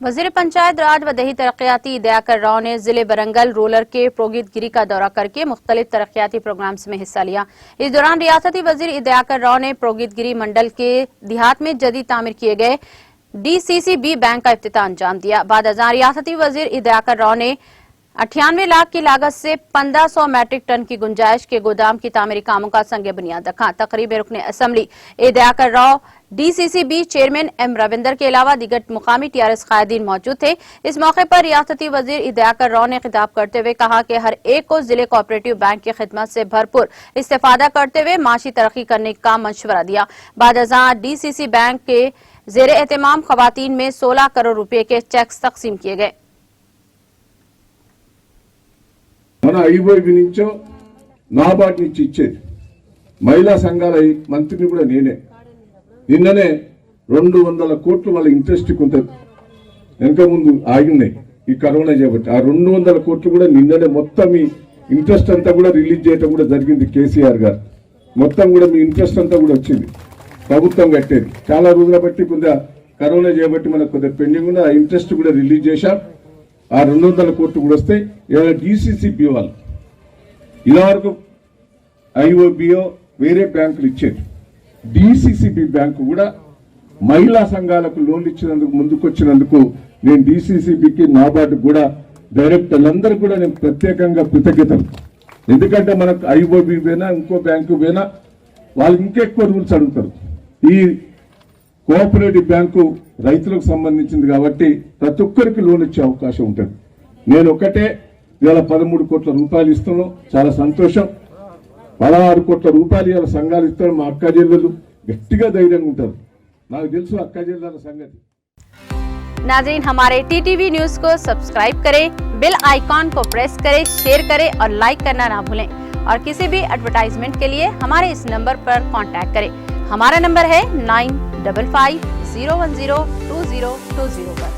वज़ीर पंचायत राज व दही तरक्याती दयाकर राव ने जिले बरंगल रोलर के प्रोगितगिरी का दौरा करके मुख्तलिफ तरक्याती प्रोग्राम्स में हिस्सा लिया। इस दौरान रियासती वज़ीर दयाकर राव ने प्रोगितगिरी मंडल के देहात में जदीद तामीर किए गए DCCB बैंक का इफ्तिताह अंजाम दिया। बाद अज़ां रियासती वज़ीर दयाकर राव ने 98 लाख की लागत से 1500 मैट्रिक टन की गुंजाइश के गोदाम की तामीरी कामों का संग बुनियाद रखा। तकरीब में रुकने assembly Dayakar Rao, DCCB chairman M Ravinder के अलावा दीगर मुकामी TRS कायदीन मौजूद थे। इस मौके पर रियासती वज़ीर दयाकर राव ने खिताब करते हुए कहा कि हर एक को जिले कोऑपरेटिव बैंक की खिदमत से भरपूर इस्तेफादा करते हुए माशी तरक्की करने का मशवरा दिया। बाद अज़ां DCC बैंक के ज़ेर एहतमाम खवातीन में 16 करोड़ रुपए के चेक्स तकसीम किए गए। మన ఐఓబి నుంచో నాబార్డ్ నుంచి ఇచ్చేది మహిళా సంఘాల మంత్రిని కూడా నేనే నిన్ననే 200 కోట్లు వాళ్ళ ఇంట్రెస్ట్ కొంత వెనక ముందు ఆగినాయి ఈ కరోనా చేపట్టి ఆ 200 కోట్లు కూడా నిన్ననే మొత్తం ఈ ఇంట్రెస్ట్ అంతా కూడా రిలీజ్ చేయడం కూడా జరిగింది కేసీఆర్ గారు మొత్తం కూడా మీ ఇంట్రెస్ట్ అంతా కూడా వచ్చింది ప్రభుత్వం కట్టేది చాలా రోజుల బట్టి కొంత కరోనా చేపట్టి మనకు కొంత పెండింగ్ ఉంది ఆ ఇంట్రెస్ట్ కూడా రిలీజ్ చేశాం ఆ 200 కోట్లు కూడా వస్తాయి ఇవాళ DCCB వాళ్ళు ఇలా వరకు ఐఓబిఓ వేరే బ్యాంకులు ఇచ్చేది DCCB బ్యాంకు కూడా మహిళా సంఘాలకు లోన్లు ఇచ్చినందుకు ముందుకొచ్చినందుకు నేను DCCBకి నాబార్డు కూడా డైరెక్టర్లందరూ కూడా నేను ప్రత్యేకంగా కృతజ్ఞతలు ఎందుకంటే మనకు ఐఓబి పోయినా ఇంకో బ్యాంకు పోయినా వాళ్ళు ఇంకెక్కువ రూల్స్ అడుగుతారు ఈ కోఆపరేటివ్ బ్యాంకు రైతులకు సంబంధించింది కాబట్టి ప్రతి ఒక్కరికి లోన్ ఇచ్చే అవకాశం ఉంటుంది నేను ఒకటే ఇవాళ 13 కోట్ల రూపాయలు ఇస్తున్నాను చాలా సంతోషం 16 కోట్ల రూపాయలు ఇవాళ సంఘాలు ఇస్తాను మా అక్క చెల్లెలు గట్టిగా ధైర్యంగా ఉంటారు నాకు తెలుసు అక్క చెల్లెల సంగతి। नाज़रीन, हमारे TTV न्यूज को सब्सक्राइब करें, बेल आइकॉन को प्रेस करें, शेयर करें और लाइक करना ना भूलें और किसी भी एडवर्टाइजमेंट के लिए हमारे इस नंबर पर कांटेक्ट करें। हमारा नंबर है 9550102020 पर।